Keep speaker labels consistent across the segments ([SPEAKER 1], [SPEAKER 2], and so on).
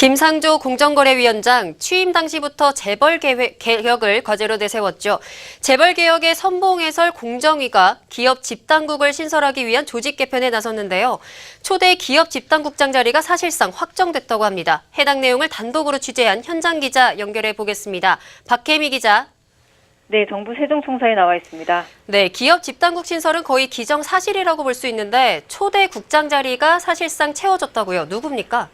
[SPEAKER 1] 김상조 공정거래위원장 취임 당시부터 재벌 개혁을 과제로 내세웠죠. 재벌 개혁의 선봉해설 공정위가 기업 집단국을 신설하기 위한 조직 개편에 나섰는데요. 초대 기업 집단국장 자리가 사실상 확정됐다고 합니다. 해당 내용을 단독으로 취재한 현장 기자 연결해 보겠습니다. 박혜미 기자.
[SPEAKER 2] 네, 정부 세종청사에 나와 있습니다.
[SPEAKER 1] 네, 기업 집단국 신설은 거의 기정사실이라고 볼 수 있는데 초대 국장 자리가 사실상 채워졌다고요. 누굽니까?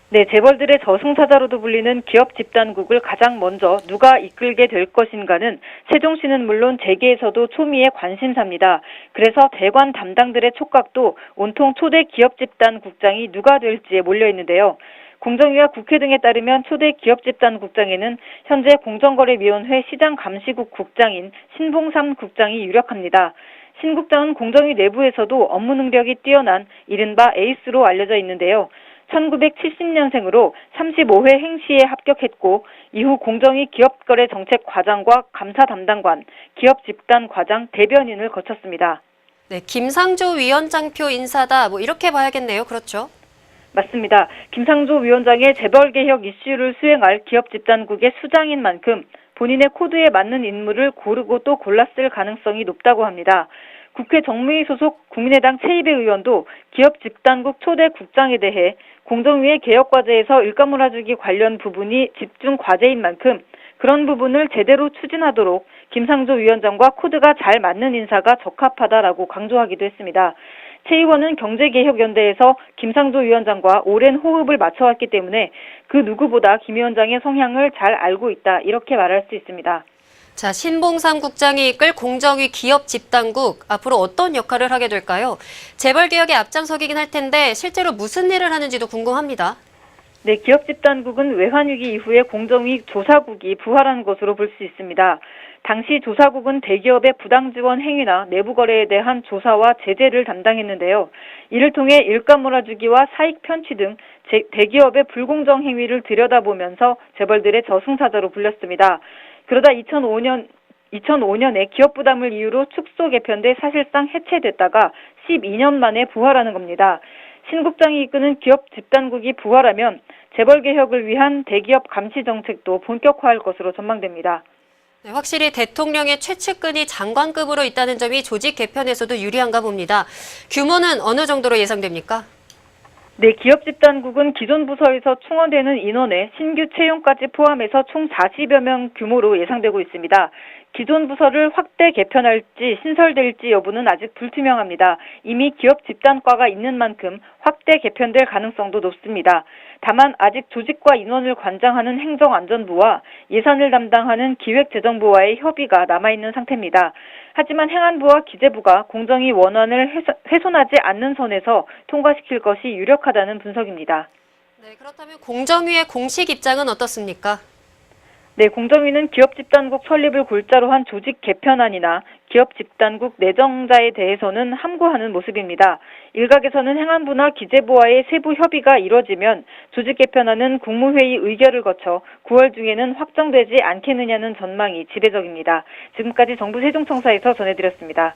[SPEAKER 2] 네, 재벌들의 저승사자로도 불리는 기업 집단국을 가장 먼저 누가 이끌게 될 것인가는 세종시는 물론 재계에서도 초미의 관심사입니다. 그래서 대관 담당들의 촉각도 온통 초대 기업 집단국장이 누가 될지에 몰려 있는데요. 공정위와 국회 등에 따르면 초대 기업 집단국장에는 현재 공정거래위원회 시장감시국 국장인 신봉삼 국장이 유력합니다. 신 국장은 공정위 내부에서도 업무 능력이 뛰어난 이른바 에이스로 알려져 있는데요. 1970년생으로 35회 행시에 합격했고 이후 공정위 기업거래정책과장과 감사 담당관, 기업 집단 과장, 대변인을 거쳤습니다.
[SPEAKER 1] 네, 김상조 위원장표 인사다. 이렇게 봐야겠네요. 그렇죠?
[SPEAKER 2] 맞습니다. 김상조 위원장의 재벌개혁 이슈를 수행할 기업 집단국의 수장인 만큼 본인의 코드에 맞는 인물을 고르고 또 골랐을 가능성이 높다고 합니다. 국회 정무위 소속 국민의당 최이배 의원도 기업 집단국 초대 국장에 대해 공정위의 개혁 과제에서 일감 몰아주기 관련 부분이 집중 과제인 만큼 그런 부분을 제대로 추진하도록 김상조 위원장과 코드가 잘 맞는 인사가 적합하다라고 강조하기도 했습니다. 최 의원은 경제개혁연대에서 김상조 위원장과 오랜 호흡을 맞춰왔기 때문에 그 누구보다 김 위원장의 성향을 잘 알고 있다 이렇게 말할 수 있습니다.
[SPEAKER 1] 자, 신봉삼 국장이 이끌 공정위 기업 집단국 앞으로 어떤 역할을 하게 될까요? 재벌 개혁에 앞장서기긴 할 텐데 실제로 무슨 일을 하는지도 궁금합니다.
[SPEAKER 2] 네, 기업 집단국은 외환위기 이후에 공정위 조사국이 부활한 것으로 볼 수 있습니다. 당시 조사국은 대기업의 부당 지원 행위나 내부 거래에 대한 조사와 제재를 담당했는데요. 이를 통해 일감 몰아주기와 사익 편취 등 대기업의 불공정 행위를 들여다보면서 재벌들의 저승사자로 불렸습니다. 그러다 2005년에 기업 부담을 이유로 축소 개편돼 사실상 해체됐다가 12년 만에 부활하는 겁니다. 신 국장이 이끄는 기업 집단국이 부활하면 재벌 개혁을 위한 대기업 감시 정책도 본격화할 것으로 전망됩니다.
[SPEAKER 1] 네, 확실히 대통령의 최측근이 장관급으로 있다는 점이 조직 개편에서도 유리한가 봅니다. 규모는 어느 정도로 예상됩니까?
[SPEAKER 2] 네, 기업 집단국은 기존 부서에서 충원되는 인원의 신규 채용까지 포함해서 총 40여 명 규모로 예상되고 있습니다. 기존 부서를 확대 개편할지 신설될지 여부는 아직 불투명합니다. 이미 기업 집단과가 있는 만큼 확대 개편될 가능성도 높습니다. 다만 아직 조직과 인원을 관장하는 행정안전부와 예산을 담당하는 기획재정부와의 협의가 남아있는 상태입니다. 하지만 행안부와 기재부가 공정위 원안을 훼손하지 않는 선에서 통과시킬 것이 유력하다는 분석입니다.
[SPEAKER 1] 네, 그렇다면 공정위의 공식 입장은 어떻습니까?
[SPEAKER 2] 네, 공정위는 기업 집단국 설립을 골자로 한 조직 개편안이나 기업 집단국 내정자에 대해서는 함구하는 모습입니다. 일각에서는 행안부나 기재부와의 세부 협의가 이뤄지면 조직 개편안은 국무회의 의결을 거쳐 9월 중에는 확정되지 않겠느냐는 전망이 지배적입니다. 지금까지 정부 세종청사에서 전해드렸습니다.